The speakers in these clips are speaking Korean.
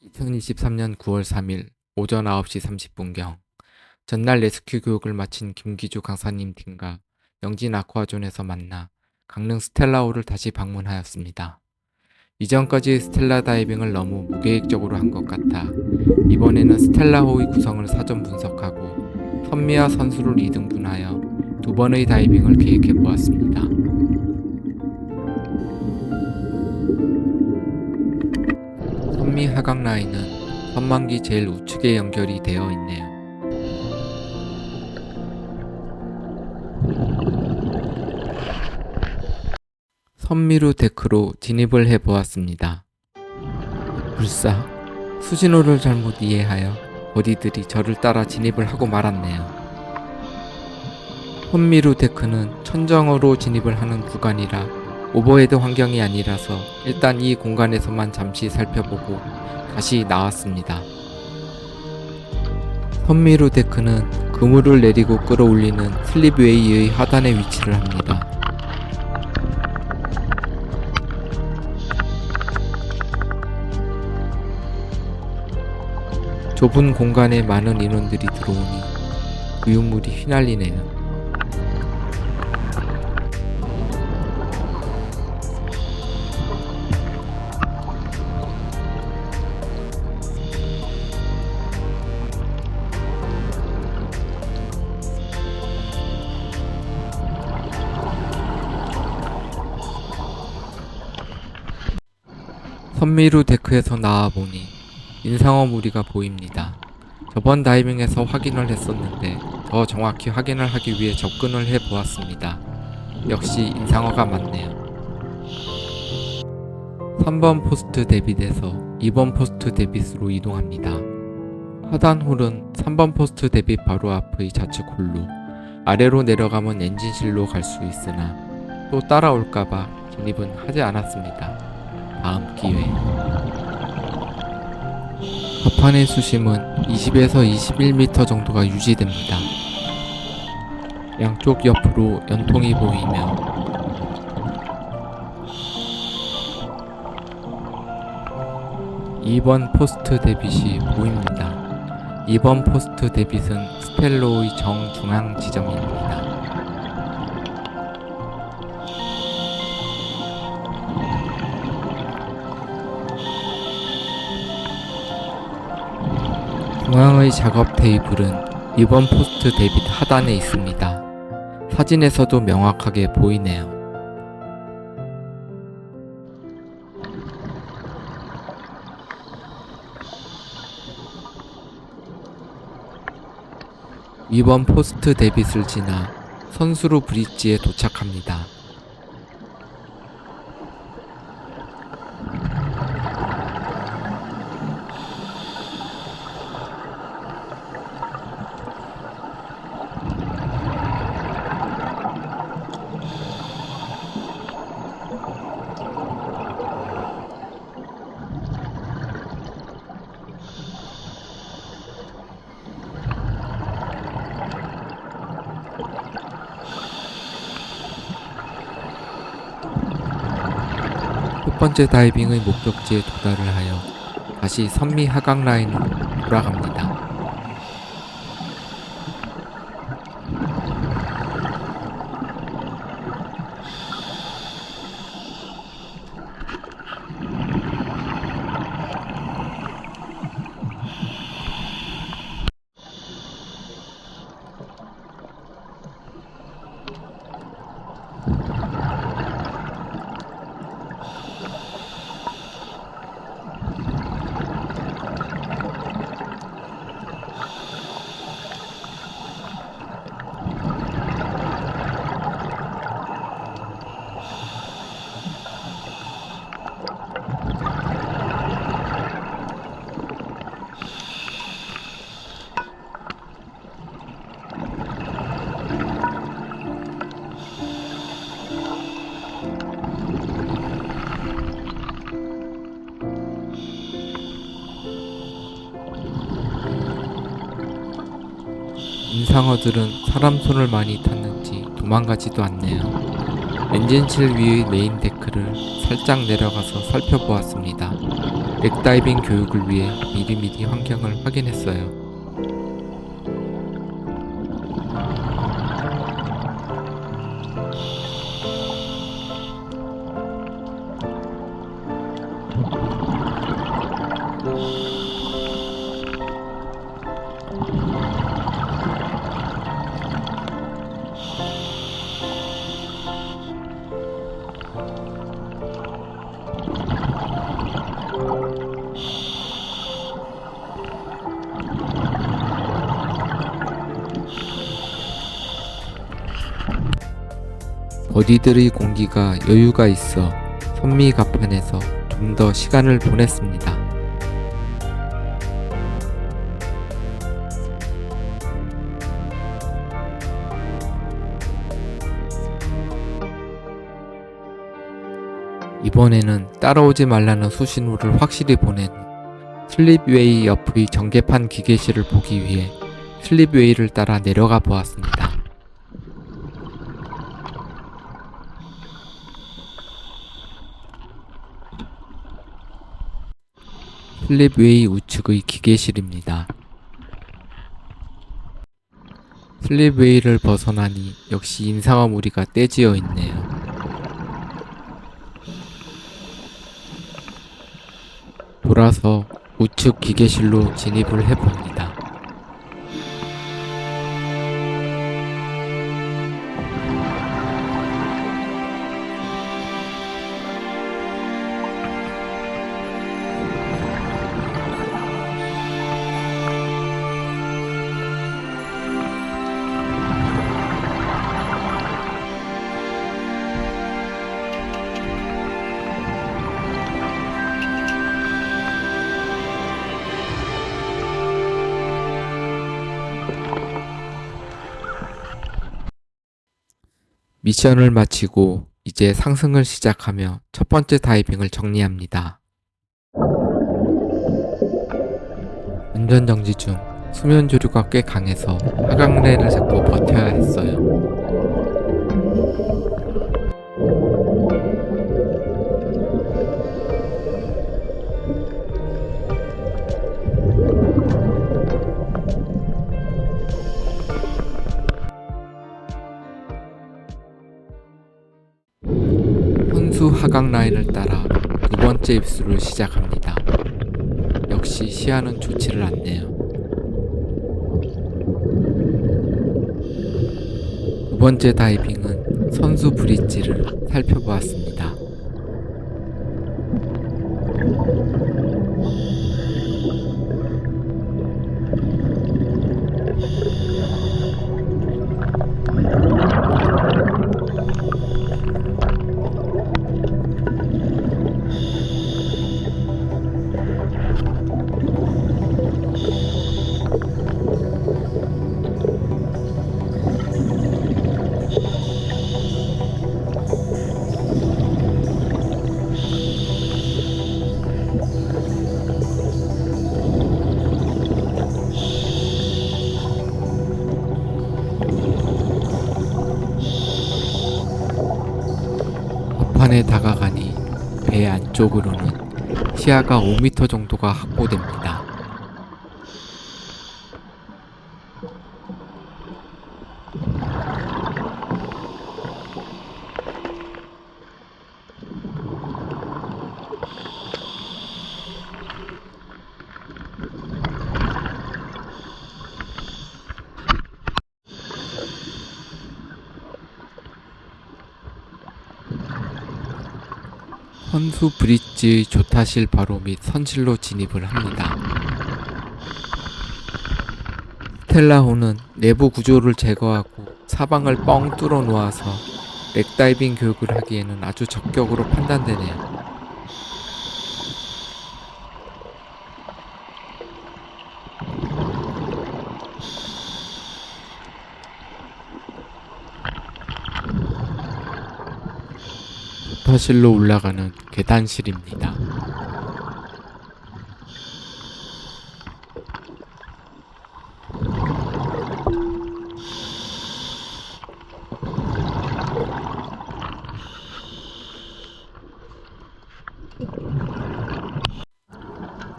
2023년 9월 3일 오전 9시 30분경 전날 레스큐 교육을 마친 김기주 강사님 팀과 영진 아쿠아존에서 만나 강릉 스텔라호를 다시 방문하였습니다. 이전까지 스텔라 다이빙을 너무 무계획적으로 한 것 같아 이번에는 스텔라호의 구성을 사전 분석하고 선미와 선수를 2등분하여 두 번의 다이빙을 계획해 보았습니다. 선미 하강 라인은 선망기 제일 우측에 연결이 되어 있네요. 선미루 데크로 진입을 해보았습니다. 불사, 수신호를 잘못 이해하여 버디들이 저를 따라 진입을 하고 말았네요. 선미루 데크는 천정으로 진입을 하는 구간이라 오버헤드 환경이 아니라서 일단 이 공간에서만 잠시 살펴보고 다시 나왔습니다. 선미루 데크는 그물을 내리고 끌어올리는 슬립웨이의 하단에 위치를 합니다. 좁은 공간에 많은 인원들이 들어오니 그 유물이 휘날리네요. 선미루 데크에서 나와보니 인상어 무리가 보입니다. 저번 다이빙에서 확인을 했었는데 더 정확히 확인을 하기 위해 접근을 해보았습니다. 역시 인상어가 많네요. 3번 포스트 데빗에서 2번 포스트 데빗으로 이동합니다. 하단 홀은 3번 포스트 데빗 바로 앞의 좌측 홀로 아래로 내려가면 엔진실로 갈 수 있으나 또 따라올까봐 진입은 하지 않았습니다. 다음 기회. 하판의 수심은 20에서 21m 정도가 유지됩니다. 양쪽 옆으로 연통이 보이며 (2번) 포스트 데빗이 보입니다. 2번 포스트 데빗은 스텔로의 정중앙 지점입니다. 중앙의 작업 테이블은 2번 포스트 데빗 하단에 있습니다. 사진에서도 명확하게 보이네요. (2번) 포스트 데빗을 지나 선수로 브릿지에 도착합니다. 첫 번째 다이빙의 목적지에 도달을 하여 다시 선미 하강 라인으로 돌아갑니다. 인상어들은 사람 손을 많이 탔는지 도망가지도 않네요. 엔진실 위의 메인 데크를 살짝 내려가서 살펴보았습니다. 렉다이빙 교육을 위해 미리미리 환경을 확인했어요. 버디들의 공기가 여유가 있어 선미가판에서 좀 더 시간을 보냈습니다. 이번에는 따라오지 말라는 수신호를 확실히 보낸 후 슬립웨이 옆의 전개판 기계실을 보기 위해 슬립웨이를 따라 내려가 보았습니다. 슬립웨이 우측의 기계실입니다. 슬립웨이를 벗어나니 역시 인상어 무리가 떼지어 있네요. 돌아서 우측 기계실로 진입을 해봅니다. 미션을 마치고 이제 상승을 시작하며 첫 번째 다이빙을 정리합니다. 운전정지 중 수면 조류가 꽤 강해서 하강레를 잡고 버텨야 했어요. 혼수 하강 라인을 따라 두 번째 입수를 시작합니다. 역시 시야는 좋지를 않네요. 두 번째 다이빙은 선수 브릿지를 살펴보았습니다. up판에 다가가니 배 안쪽으로는 시야가 5m 정도가 확보됩니다. 헌수 브릿지의 조타실 바로 및 선실로 진입을 합니다. 스텔라호는 내부 구조를 제거하고 사방을 뻥 뚫어 놓아서 렉다이빙 교육을 하기에는 아주 적격으로 판단되네요. 조타실로 올라가는 계단실입니다.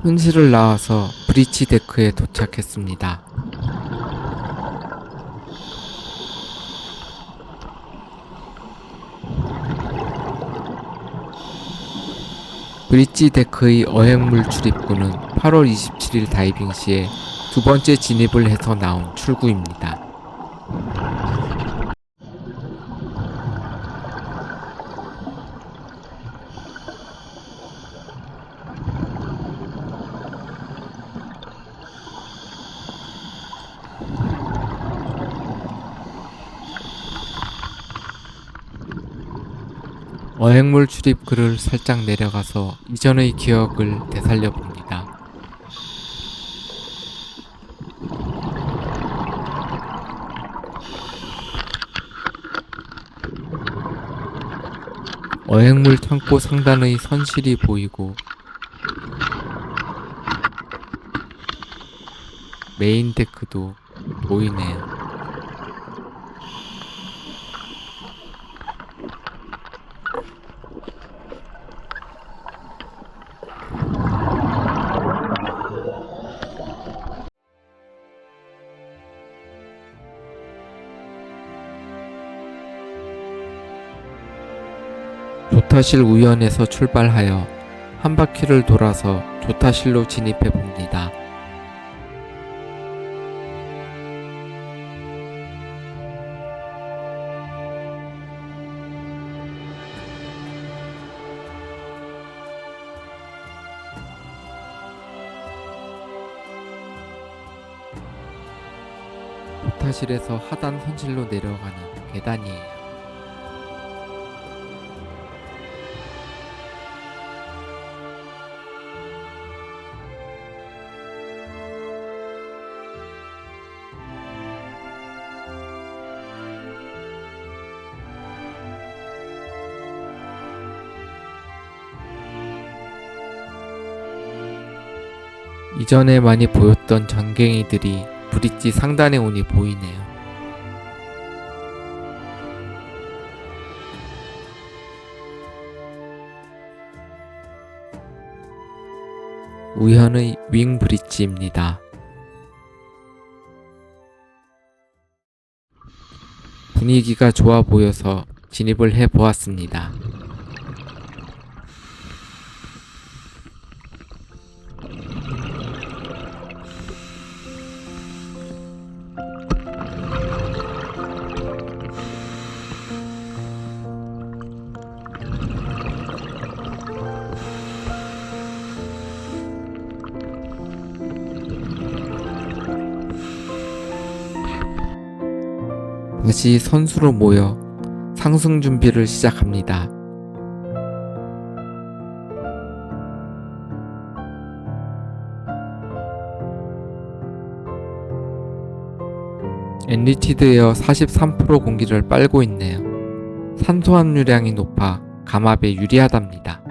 혼실을 나와서 브릿지 데크에 도착했습니다. 브릿지 데크의 어획물 출입구는 8월 27일 다이빙 시에 두 번째 진입을 해서 나온 출구입니다. 어획물 출입구를 살짝 내려가서 이전의 기억을 되살려 봅니다. 어획물 창고 상단의 선실이 보이고 메인 데크도 보이네요. 조타실 우연에서 출발하여 한 바퀴를 돌아서 조타실로 진입해 봅니다. 조타실에서 하단 선실로 내려가는 계단이에요. 이전에 많이 보였던 전갱이들이 브릿지 상단에 오니 보이네요. 우현의 윙 브릿지입니다. 분위기가 좋아 보여서 진입을 해 보았습니다. 다시 선수로 모여 상승 준비를 시작합니다. 엔리치드 에어 43% 공기를 빨고 있네요. 산소 함유량이 높아 감압에 유리하답니다.